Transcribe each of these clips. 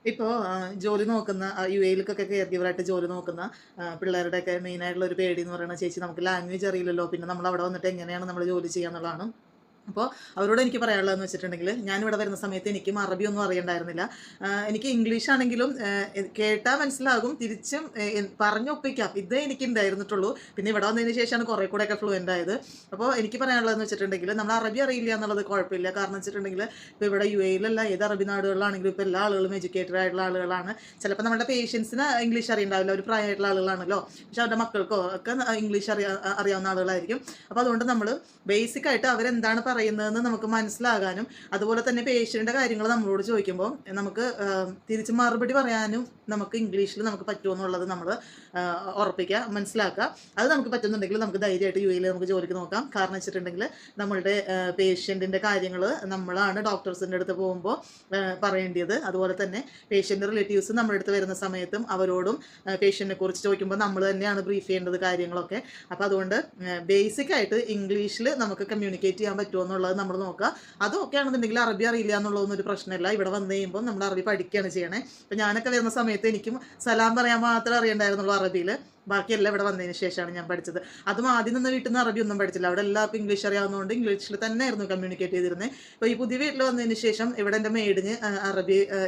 ഇപ്പോൾ ജോലി നോക്കുന്ന യുഎയിലേക്കൊക്കെ കെയർ ഗിവറായിട്ട് ജോലി നോക്കുന്ന പിള്ളേരുടെയൊക്കെ മെയിനായിട്ടുള്ള ഒരു പേടി എന്ന് പറയുന്നത്, ചേച്ചി നമുക്ക് ലാംഗ്വേജ് അറിയില്ലല്ലോ, പിന്നെ നമ്മൾ അവിടെ വന്നിട്ട് എങ്ങനെയാണ് നമ്മൾ ജോലി ചെയ്യുക എന്നുള്ളതാണ്. അപ്പോൾ അവരോട് എനിക്ക് പറയാനുള്ളതെന്ന് വെച്ചിട്ടുണ്ടെങ്കിൽ, ഞാനിവിടെ വരുന്ന സമയത്ത് എനിക്കും അറബി ഒന്നും അറിയണ്ടായിരുന്നില്ല. എനിക്ക് ഇംഗ്ലീഷ് ആണെങ്കിലും കേട്ടാൽ മനസ്സിലാകും, തിരിച്ചും പറഞ്ഞൊപ്പിക്കാം, ഇതേ എനിക്ക് ഉണ്ടായിരുന്നിട്ടുള്ളൂ. പിന്നെ ഇവിടെ വന്നതിന് ശേഷമാണ് കുറേ കൂടെയൊക്കെ ഫ്ലുവൻ്റ് ആയത്. അപ്പോൾ എനിക്ക് പറയാനുള്ളതെന്ന് വെച്ചിട്ടുണ്ടെങ്കിൽ, നമ്മൾ അറബി അറിയില്ല എന്നുള്ളത് കുഴപ്പമില്ല. കാരണം വെച്ചിട്ടുണ്ടെങ്കിൽ ഇപ്പോൾ ഇവിടെ യു എയിലല്ല, ഏത് അറബി നാടുകളിലാണെങ്കിലും ഇപ്പോൾ എല്ലാ ആളുകളും എഡ്യൂക്കേറ്റഡ് ആയിട്ടുള്ള ആളുകളാണ്. ചിലപ്പോൾ നമ്മുടെ പേഷ്യൻസിന് ഇംഗ്ലീഷ് അറിയണ്ടാവില്ല, ഒരു പ്രായമായിട്ടുള്ള ആളുകളാണല്ലോ, പക്ഷെ അവരുടെ മക്കൾക്കോ ഒക്കെ ഇംഗ്ലീഷ് അറിയാവുന്ന ആളുകളായിരിക്കും. അപ്പോൾ അതുകൊണ്ട് നമ്മൾ ബേസിക്കായിട്ട് അവരെന്താണ് പറയുന്നതെന്ന് നമുക്ക് മനസ്സിലാകാനും, അതുപോലെ തന്നെ പേഷ്യൻ്റെ കാര്യങ്ങൾ നമ്മളോട് ചോദിക്കുമ്പോൾ നമുക്ക് തിരിച്ച് മറുപടി പറയാനും നമുക്ക് ഇംഗ്ലീഷിൽ നമുക്ക് പറ്റുമെന്നുള്ളത് നമ്മൾ ഉറപ്പിക്കുക, മനസ്സിലാക്കുക. അത് നമുക്ക് പറ്റുന്നുണ്ടെങ്കിൽ നമുക്ക് ധൈര്യമായിട്ട് യു എയിൽ നമുക്ക് ജോലിക്ക് നോക്കാം. കാരണം വെച്ചിട്ടുണ്ടെങ്കിൽ നമ്മളുടെ പേഷ്യൻറ്റിൻ്റെ കാര്യങ്ങൾ നമ്മളാണ് ഡോക്ടേഴ്സിൻ്റെ അടുത്ത് പോകുമ്പോൾ പറയേണ്ടത്. അതുപോലെ തന്നെ പേഷ്യൻ്റെ റിലേറ്റീവ്സ് നമ്മുടെ അടുത്ത് വരുന്ന സമയത്തും അവരോടും പേഷ്യൻറ്റിനെ കുറിച്ച് ചോദിക്കുമ്പോൾ നമ്മൾ തന്നെയാണ് ബ്രീഫ് ചെയ്യേണ്ടത് കാര്യങ്ങളൊക്കെ. അപ്പോൾ അതുകൊണ്ട് ബേസിക്കായിട്ട് ഇംഗ്ലീഷിൽ നമുക്ക് കമ്മ്യൂണിക്കേറ്റ് ചെയ്യാൻ പറ്റുമോ എന്നുള്ളത് നമ്മൾ നോക്കുക. അതൊക്കെ ആണെന്നുണ്ടെങ്കിൽ അറബി അറിയില്ല എന്നുള്ളതൊന്നും ഒരു പ്രശ്നമില്ല. ഇവിടെ വന്നു കഴിയുമ്പോൾ നമ്മൾ അറബി പഠിക്കുകയാണ് ചെയ്യണേ. അപ്പോൾ ഞാനൊക്കെ വരുന്ന സമയത്ത് എനിക്കും സലാം പറയാൻ മാത്രമേ അറിയണ്ടായിരുന്നുള്ളൂ അറബിയിൽ. ബാക്കിയെല്ലാം ഇവിടെ വന്നതിന് ശേഷമാണ് ഞാൻ പഠിച്ചത്. അതും ആദ്യം നിന്ന് വീട്ടിൽ നിന്ന് അറബി ഒന്നും പഠിച്ചില്ല. അവിടെ എല്ലാവർക്കും ഇംഗ്ലീഷ് അറിയാവുന്നതുകൊണ്ട് ഇംഗ്ലീഷിൽ തന്നെ ആയിരുന്നു കമ്മ്യൂണിക്കേറ്റ് ചെയ്തിരുന്നത്. അപ്പോൾ ഈ പുതിയ വീട്ടിൽ വന്നതിന് ശേഷം ഇവിടെ എൻ്റെ മെയ്ഡിന്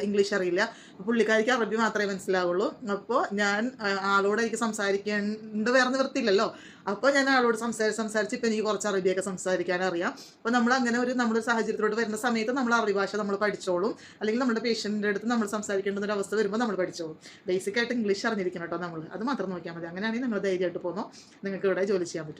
ഇംഗ്ലീഷ് അറിയില്ല. പുള്ളിക്കാരിക്ക് അറബി മാത്രമേ മനസ്സിലാവുള്ളൂ. അപ്പോൾ ഞാൻ ആളോട് എനിക്ക് സംസാരിക്കേണ്ട വേറെ നിവൃത്തിയില്ലല്ലോ. അപ്പോൾ ഞാൻ ആളോട് സംസാരിച്ച് ഇപ്പം എനിക്ക് കുറച്ച് അറബിയൊക്കെ സംസാരിക്കാൻ അറിയാം. അപ്പോൾ നമ്മൾ അങ്ങനെ നമ്മുടെ സാഹചര്യത്തിലോട്ട് വരുന്ന സമയത്ത് നമ്മൾ അറബി ഭാഷ നമ്മൾ പഠിച്ചോളും. അല്ലെങ്കിൽ നമ്മുടെ പേഷ്യൻ്റെ അടുത്ത് നമ്മൾ സംസാരിക്കേണ്ട ഒരു അവസ്ഥ വരുമ്പോൾ നമ്മൾ പഠിച്ചോളും. ബേസിക്കായിട്ട് ഇംഗ്ലീഷ് അറിഞ്ഞിരിക്കണം കേട്ടോ നമ്മൾ. അത് മാത്രം നോക്കിയാൽ മതി. അങ്ങനെയാണെങ്കിൽ നിങ്ങൾ ധൈര്യമായിട്ട് പോകുന്നു, നിങ്ങൾക്ക് ഇവിടെ ജോലി ചെയ്യാൻ പറ്റും.